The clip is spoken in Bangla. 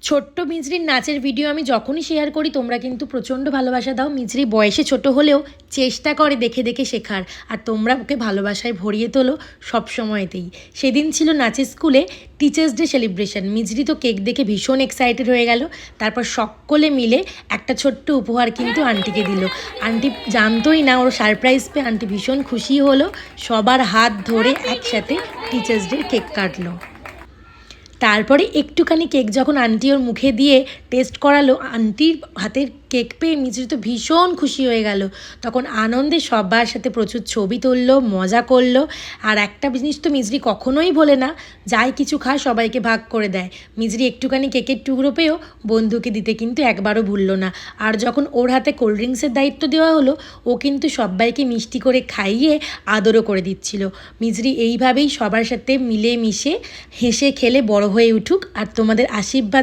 ছোট্ট মিজরির নাচের ভিডিও আমি যখনই শেয়ার করি তোমরা কিন্তু প্রচণ্ড ভালোবাসা দাও। মিজরি বয়সে ছোট হলেও চেষ্টা করে দেখে দেখে শেখার, আর তোমরা ওকে ভালোবাসায় ভরিয়ে তোলো সব সময়তেই। সেদিন ছিল নাচের স্কুলে টিচার্স ডে সেলিব্রেশন। মিজরি তো কেক দেখে ভীষণ এক্সাইটেড হয়ে গেল। তারপর সকলে মিলে একটা ছোট্ট উপহার কিন্তু আন্টিকে দিল। আন্টি জানতোই না ওর সারপ্রাইজ পেয়ে আন্টি ভীষণ খুশি হলো। সবার হাত ধরে একসাথে টিচার্স ডে কেক কাটলো। তারপরে একটুখানি কেক যখন আন্টি ওর মুখে দিয়ে টেস্ট করালো, আন্টির হাতের কেক পেয়ে মিজরি তো ভীষণ খুশি হয়ে গেল। তখন আনন্দে সবার সাথে প্রচুর ছবি তুললো, মজা করলো। আর একটা জিনিস তো মিজরি কখনোই ভোলে না, যাই কিছু খায় সবাইকে ভাগ করে দেয়। মিজরি একটুখানি কেকের টুকরো পেয়েও বন্ধুকে দিতে কিন্তু একবারও ভুললো না। আর যখন ওর হাতে কোল্ড ড্রিঙ্কসের দায়িত্ব দেওয়া হলো, ও কিন্তু সবাইকে মিষ্টি করে খাইয়ে আদরও করে দিচ্ছিল। মিজরি এইভাবেই সবার সাথে মিলে মিশে হেসে খেলে বড় হয়ে উঠুক, আর তোমাদের আশীর্বাদ